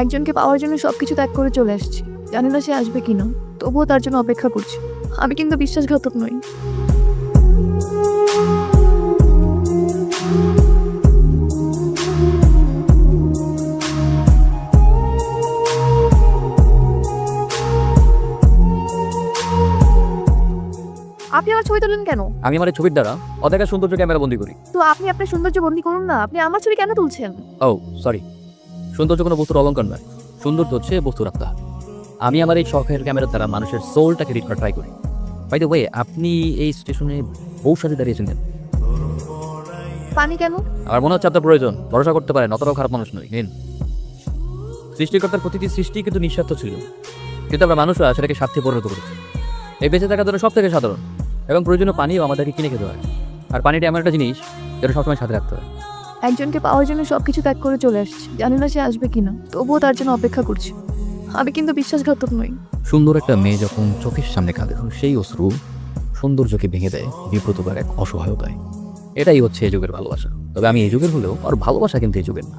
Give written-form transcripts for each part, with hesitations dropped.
একজনকে পাওয়ার জন্য সবকিছু ত্যাগ করে চলে আসছি। জানি না সে আসবে কিনা, তবুও তার জন্য অপেক্ষা করছি। আমি কিন্তু বিশ্বাসঘাতক নই। আপনি আমার ছবি তোলেন কেন? আমি আমার এই ছবির দ্বারা অদেখা সৌন্দর্য ক্যামেরা বন্দি করি। তো আপনি আপনার সৌন্দর্য বন্দি করুন না। আপনি আমার ছবি কেন তুলছেন? ও সরি, সৌন্দর্য কোনো বস্তুর অলঙ্কার নয়, সৌন্দর্য হচ্ছে বস্তুর আত্মা। আমি আমার এই শখের ক্যামেরার দ্বারা মানুষের সোলটাকে রিড করা ট্রাই করি। বাই দ্য ওয়ে, আপনি এই স্টেশনে বউ সাথে দাঁড়িয়েছেন কেন? পানি কেন? আমার মনে হচ্ছে আপনার প্রয়োজন। ভরসা করতে পারেন, অতটাও খারাপ মানুষ নয়। নিন। সৃষ্টিকর্তার প্রতিটি সৃষ্টি কিন্তু নিঃস্বার্থ ছিল, কিন্তু আমরা মানুষরা সেটাকে স্বার্থে পরিণত করেছি। এই বেঁচে থাকার জন্য সব থেকে সাধারণ এবং প্রয়োজনীয় পানিও আমাদেরকে কিনে খেতে হয়। আর পানিটা এমন একটা জিনিস যেটা সবসময় সাথে রাখতে হয়। একজনকে পাওয়ার জন্য সবকিছু ত্যাগ করে চলে আসছি। জানি না সে আসবে কিনা, তবুও তার জন্য অপেক্ষা করছি। আমি কিন্তু বিশ্বাসঘাতক নই। সুন্দর একটা মেয়ে যখন চোখের সামনে কাঁদে, সেই অশ্রু সৌন্দর্যকে ভেঙে দেয় বিব্রতকার এক অসহায়তায়। এটাই হচ্ছে এই যুগের ভালোবাসা। তবে আমি এই যুগের হলেও আর ভালোবাসা কিন্তু এই যুগের না।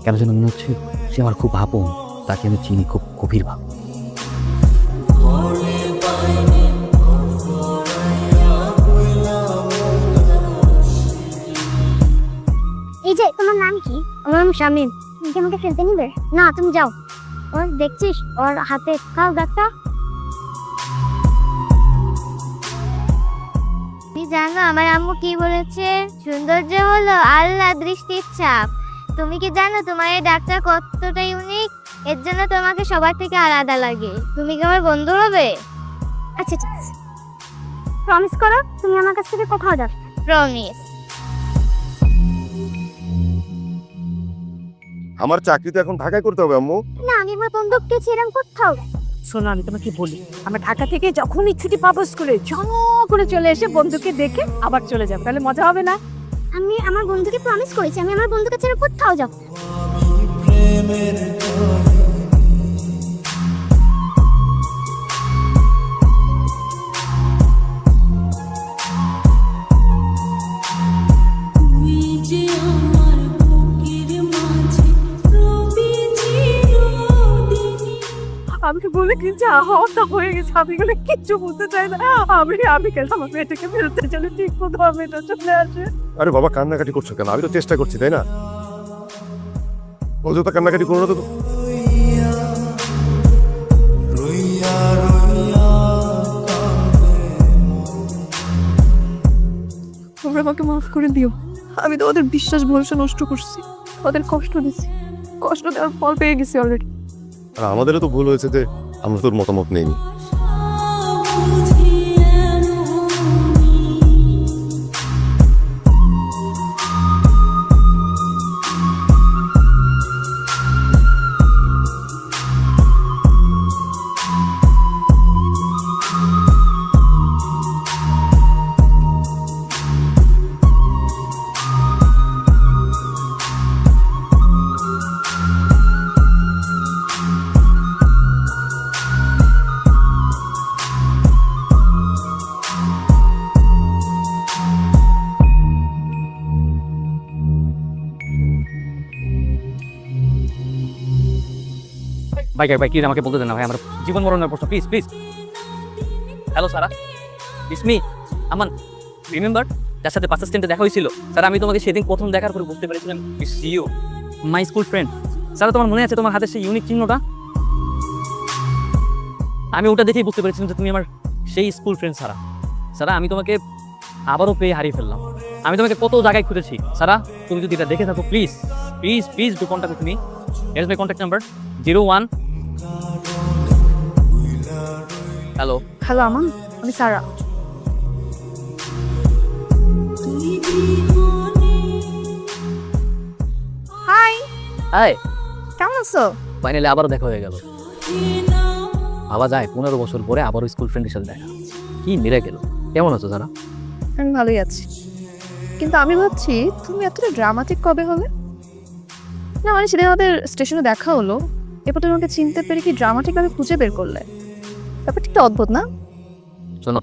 কেন যেন মনে হচ্ছে সে আমার খুব আপন, তাকে আমি চিনি খুব গভীরভাবে। এই যে তোমার নাম কি? আমার নাম শামিম। তুমি কি আমাকে ফেলতে নিবে? না তুমি যাও। ওর দেখছিস ওর হাতে কাল দাগটা? তুমি জানো আমার আম্মু কি বলেছে? সৌন্দর্য হলো আল্লাহ দৃষ্টির ছাপ। তুমি কি জানো তোমার এই ডাক্তার কতটা ইউনিক? এর জন্য তোমাকে সবার থেকে আলাদা লাগে। তুমি কি আমার বন্ধু হবে? আচ্ছা ঠিক আছে, প্রমিস করো তুমি আমার কাছ থেকে কোথাও যাবে। প্রমিস। আমার চাকরি তো এখন ঢাকায় করতে হবে আম্মু। না আমি আমার বন্ধুকে ছেড়ে কোথাও। শোনো, আমি তোমাকে বলি, আমরা ঢাকা থেকে যখনই ছুটি পাবো স্কুলে ঝন করে চলে এসে বন্ধুকে দেখে আবার চলে যাবো, তাহলে মজা হবে না? আমি আমার বন্ধুকে প্রমিস করেছি আমি আমার বন্ধুকে ছেড়ে কোথাও যাব না। আমি বলে কি যা হওয়ার তা হয়ে গেছে, আমি এগুলো কিচ্ছু বুঝতে চাই না। আমি কেন আমার মেয়েটাকে ফেরতে চলে ঠিক মতো আমার মেয়েটা চলে আসে। আরে বাবা কান্নাকাটি করছো কেন? আমি তো চেষ্টা করছি, তাই না? অযথা কান্নাকাটি করো না তো। তোমরা আমাকে মাফ করে দিও। আমি তো ওদের বিশ্বাস ভরসা নষ্ট করছি, ওদের কষ্ট দিচ্ছি। কষ্ট দেওয়ার ফল পেয়ে গেছি অলরেডি। আর আমাদেরও তো ভুল হয়েছে যে আমরা তোর মতামত নেইনি। ভাই ভাই প্লিজ আমাকে বলতে দেন না ভাই, আমার জীবন মরণের প্রশ্ন, please please. Hello Sara, it's me Aman. Remember যার সাথে বাস স্ট্যান্ডে দেখা হয়েছিল? স্যার আমি তোমাকে সেদিন প্রথম দেখার পরে বুঝতে পেরেছিলাম it's you, my school friend. Sir তোমার মনে আছে তোমার হাতের সেই ইউনিক চিহ্নটা? আমি ওটা দেখেই বুঝতে পেরেছিলাম যে তুমি আমার সেই স্কুল ফ্রেন্ড সারা। সারা আমি তোমাকে আবারও পেয়ে হারিয়ে ফেললাম। আমি তোমাকে কত জায়গায় খুঁজেছি সারা, তুমি যদি এটা দেখে থাকো please please please do contact with me. Here my contact number 01। Hello hello Aman, আমি সারা। হাই, হাই, কেমন আছো? ফাইনালি আবারও দেখা হয়ে গেল। ভাবা যায় 15 বছর পরে আবারও স্কুল ফ্রেন্ডের সাথে দেখা। কি মিরাকেল। কেমন আছো সারা? আমি ভালোই আছি, কিন্তু আমি ভাবছি তুমি এতটা ড্রামাটিক কবে হলে? না মানে সেদিন আমাদের স্টেশনে দেখা হলো, এরপর তুমি আমাকে চিনতে পেরে কি ড্রামাটিক ভাবে খুঁজে বের করলে। ব্যাপারটা একটু অদ্ভুত না? শোনো